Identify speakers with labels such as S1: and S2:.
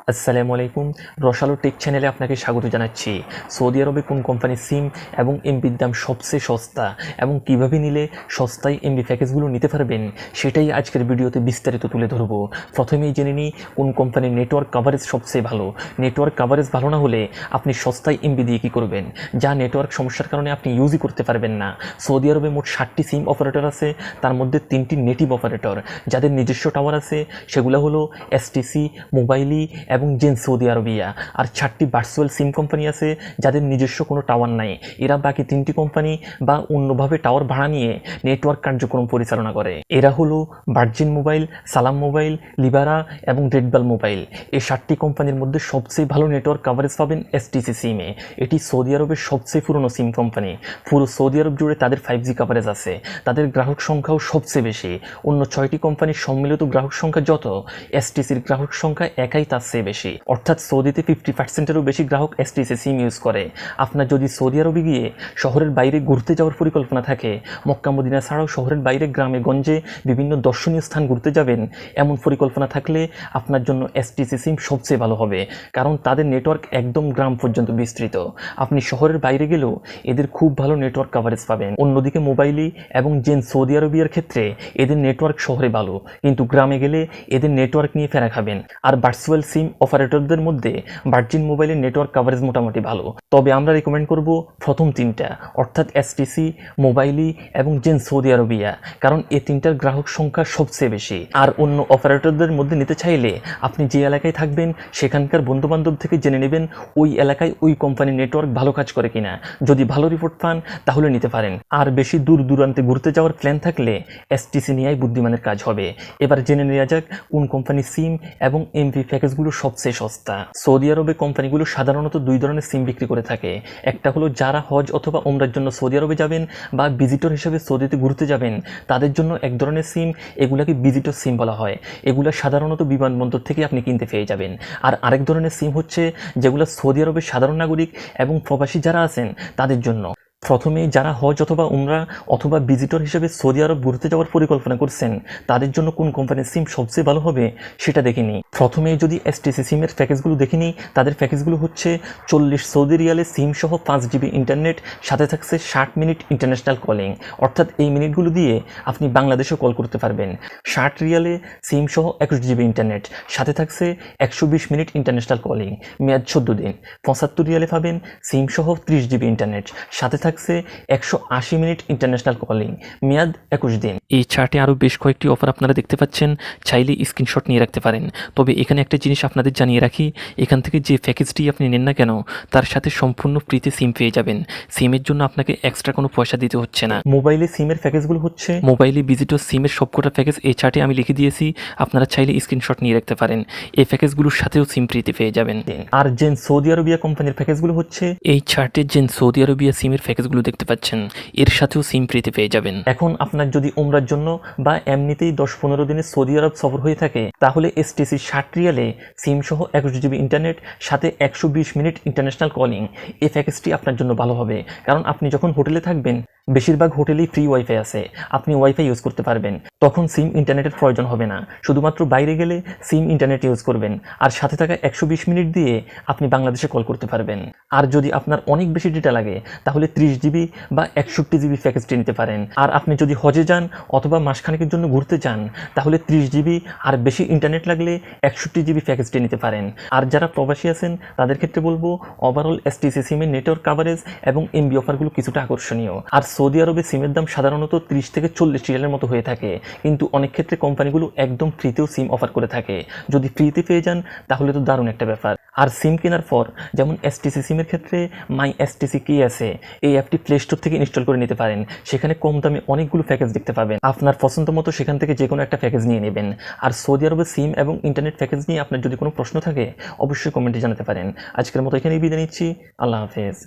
S1: আসসালামু আলাইকুম। রসালো টেক চ্যানেলে আপনাকে স্বাগত জানাচ্ছি। সৌদি আরবে কোন কোম্পানির সিম এবং এমবির দাম সবচেয়ে সস্তা এবং কিভাবে নিলে সস্তায় এমবি প্যাকেজগুলো নিতে পারবেন সেটাই আজকের ভিডিওতে বিস্তারিত তুলে ধরব। প্রথমেই জেনে নিই কোন কোম্পানির নেটওয়ার্ক কাভারেজ সবচেয়ে ভালো। নেটওয়ার্ক কাভারেজ ভালো না হলে আপনি সস্তায় এমবি দিয়ে কী করবেন, যা নেটওয়ার্ক সমস্যার কারণে আপনি ইউজই করতে পারবেন না। সৌদি আরবে মোট 60টি সিম অপারেটর আছে, তার মধ্যে 3টি নেটিভ অপারেটর যাদের নিজস্ব টাওয়ার আছে, সেগুলো হলো এসটিসি, মোবাইলি এবং জেন সৌদি আরবিয়া। আর 4টি ভার্চুয়াল সিম কোম্পানি আছে যাদের নিজস্ব কোনো টাওয়ার নাই। এরা বাকি 3টি কোম্পানি বা অন্যভাবে টাওয়ার ভাড়া নিয়ে নেটওয়ার্ক কার্যক্রম পরিচালনা করে। এরা হলো ভার্জিন মোবাইল, সালাম মোবাইল, লিবারা এবং রেডবাল মোবাইল। এই 7টি কোম্পানির মধ্যে সবচেয়ে ভালো নেটওয়ার্ক কাভারেজ পাবেন এসটিসি সিমে। এটি সৌদি আরবের সবচেয়ে পুরনো সিম কোম্পানি। পুরো সৌদি আরব জুড়ে তাদের 5G কাভারেজ আছে। তাদের গ্রাহক সংখ্যাও সবচেয়ে বেশি। অন্য 6টি কোম্পানির সম্মিলিত গ্রাহক সংখ্যা যত, এসটিসির গ্রাহক সংখ্যা একাই তার চেয়ে বেশি। অর্থাৎ সৌদিতে 50%-এরও বেশি গ্রাহক এসটিসি সিম ইউজ করে। আপনার যদি সৌদি আরবে গিয়ে শহরের বাইরে ঘুরতে যাওয়ার পরিকল্পনা থাকে, মক্কা মদিনা ছাড়াও শহরের বাইরে গ্রামে গঞ্জে বিভিন্ন দর্শনীয় স্থান ঘুরতে যাবেন, এমন পরিকল্পনা থাকলে আপনার জন্য এসটিসি সিম সবচেয়ে ভালো হবে। কারণ তাদের নেটওয়ার্ক একদম গ্রাম পর্যন্ত বিস্তৃত। আপনি শহরের বাইরে গেলেও এদের খুব ভালো নেটওয়ার্ক কাভারেজ পাবেন। অন্যদিকে মোবাইলি এবং জেন সৌদি আরবিয়ার ক্ষেত্রে এদের নেটওয়ার্ক শহরে ভালো, কিন্তু গ্রামে গেলে এদের নেটওয়ার্ক নিয়ে ফেরা খাবেন। আর ভার্চুয়াল সিম অপারেটরদের মধ্যে ভার্জিন মোবাইলের নেটওয়ার্ক কাভারেজ মোটামুটি ভালো। তবে আমরা রেকমেন্ড করব প্রথম 3টা, অর্থাৎ এসটিসি, মোবাইলি এবং জেন সৌদি আরবিয়া, কারণ এই 3টার গ্রাহক সংখ্যা সবচেয়ে বেশি। আর অন্য অপারেটরদের মধ্যে নিতে চাইলে আপনি যে এলাকায় থাকবেন সেখানকার বন্ধুবান্ধব থেকে জেনে নেবেন ওই এলাকায় ওই কোম্পানির নেটওয়ার্ক ভালো কাজ করে কিনা। যদি ভালো রিপোর্ট পান তাহলে নিতে পারেন। আর বেশি দূর দূরান্তে ঘুরতে যাওয়ার প্ল্যান থাকলে এসটিসি নিয়েই বুদ্ধিমানের কাজ হবে। এবার জেনে নেওয়া যাক কোন কোম্পানির সিম এবং এমপি প্যাকেজগুলো সবচেয়ে সস্তা। সৌদি আরবে কোম্পানিগুলো সাধারণত 2 ধরনের সিম বিক্রি করে থাকে। একটা হলো যারা হজ অথবা ওমরার জন্য সৌদি আরবে যাবেন বা ভিজিটর হিসেবে সৌদিতে ঘুরতে যাবেন, তাদের জন্য এক ধরনের সিম, এগুলাকে ভিজিটর সিম বলা হয়। এগুলা সাধারণত বিমানবন্দর থেকে আপনি কিনতে পেয়ে যাবেন। আর আরেক ধরনের সিম হচ্ছে যেগুলো সৌদি আরবের সাধারণ নাগরিক এবং প্রবাসী যারা আছেন তাদের জন্য। প্রথমে যারা হজ অথবা উমরা অথবা ভিজিটর হিসেবে সৌদি আরব ঘুরতে যাওয়ার পরিকল্পনা করছেন, তাদের জন্য কোন কোম্পানির সিম সবচেয়ে ভালো হবে সেটা দেখে নিই। প্রথমে যদি এসটিসি সিমের প্যাকেজগুলো দেখে নিই, তাদের প্যাকেজগুলো হচ্ছে 40 সৌদি রিয়ালে সিম সহ 5 জিবি ইন্টারনেট, সাথে থাকছে 60 মিনিট ইন্টারন্যাশনাল কলিং, অর্থাৎ এই মিনিটগুলো দিয়ে আপনি বাংলাদেশেও কল করতে পারবেন। 60 রিয়ালে সিম সহ 21 জিবি ইন্টারনেট, সাথে থাকছে 120 মিনিট ইন্টারন্যাশনাল কলিং, মেয়াদ 14 দিন। 75 রিয়ালে পাবেন সিম সহ 30 জিবি ইন্টারনেট, সাথে থাকছে 180 মিনিট ইন্টারন্যাশনাল কলিং, মেয়াদ 21 দিন। এই চার্টে আরও বেশ কয়েকটি অফার আপনারা দেখতে পাচ্ছেন, চাইলে স্ক্রিনশট নিয়ে রাখতে পারেন। তবে এখানে একটা জিনিস আপনাদের জানিয়ে রাখি, এখান থেকে যে প্যাকেজটি আপনি নেন না কেন তার সাথে সম্পূর্ণ ফ্রিতে সিম পেয়ে যাবেন। সিমের জন্য আপনাকে এক্সট্রা কোনো পয়সা দিতে হচ্ছে না। মোবাইলে সিমের প্যাকেজগুলো হচ্ছে, মোবাইলে ভিজিটর সিমের সবকটা প্যাকেজ এই চার্টে আমি লিখে দিয়েছি, আপনারা চাইলে স্ক্রিনশট নিয়ে রাখতে পারেন। এই প্যাকেজগুলোর সাথেও সিম ফ্রিতে পেয়ে যাবেন। আর জেন সৌদি আরবিয়া কোম্পানির প্যাকেজগুলো হচ্ছে, এই চার্টে জেন সৌদি আরবিয়া সিমের প্যাকেজগুলো দেখতে পাচ্ছেন, এর সাথেও সিম ফ্রিতে পেয়ে যাবেন। এখন আপনার যদি উমরার জন্য বা এমনিতেই 10-15 দিনের সৌদি আরব সফর হয়ে থাকে, তাহলে এসটিসি 60 রিয়ালে সিম সহ 21 জিবি ইন্টারনেট, সাথে 120 মিনিট ইন্টারন্যাশনাল কলিং, এই প্যাকেজটি আপনার জন্য ভালো হবে। কারণ আপনি যখন হোটেলে থাকবেন, বেশিরভাগ হোটেলেই ফ্রি ওয়াইফাই আছে, আপনি ওয়াইফাই ইউজ করতে পারবেন। তখন সিম ইন্টারনেটের প্রয়োজন হবে না, শুধুমাত্র বাইরে গেলে সিম ইন্টারনেট ইউজ করবেন। আর সাথে থাকা 120 মিনিট দিয়ে আপনি বাংলাদেশে কল করতে পারবেন। আর যদি আপনার অনেক বেশি ডেটা লাগে, তাহলে 30 জিবি বা 61 জিবি প্যাকেজটি নিতে পারেন। আর আপনি যদি হজে যান অথবা মাসখানেকের জন্য ঘুরতে চান, তাহলে 30 জিবি আর বেশি ইন্টারনেট লাগলে 61 জিবি প্যাকেজটি নিতে পারেন। আর যারা প্রবাসী আছেন তাদের ক্ষেত্রে বলবো, ওভারঅল এসটিসি সিমের নেটওয়ার্ক কাভারেজ এবং এমবি অফারগুলো কিছুটা আকর্ষণীয়। আর সৌদি আরবে সিমের দাম সাধারণত 30 থেকে 40 রিয়ালের মতো হয়ে থাকে, কিন্তু অনেক ক্ষেত্রে কোম্পানিগুলো একদম ফ্রিতেও সিম অফার করে থাকে। যদি ফ্রিতে পেয়ে যান তাহলে তো দারুণ একটা ব্যাপার। আর সিম কেনার পর যেমন এসটিসি সিমের ক্ষেত্রে মাই এসটিসি কি আছে, এই অ্যাপটি প্লে স্টোর থেকে ইনস্টল করে নিতে পারেন। সেখানে কম দামে অনেকগুলো প্যাকেজ দেখতে পাবেন। আপনার পছন্দ মতো সেখান থেকে যে কোনো একটা প্যাকেজ নিয়ে নেবেন। আর সৌদি আরবের সিম এবং ইন্টারনেট প্যাকেজ নিয়ে আপনার যদি কোনো প্রশ্ন থাকে, অবশ্যই কমেন্টে জানাতে পারেন। আজকের মতো এখানেই বিদায় নিচ্ছি। আল্লাহ হাফেজ।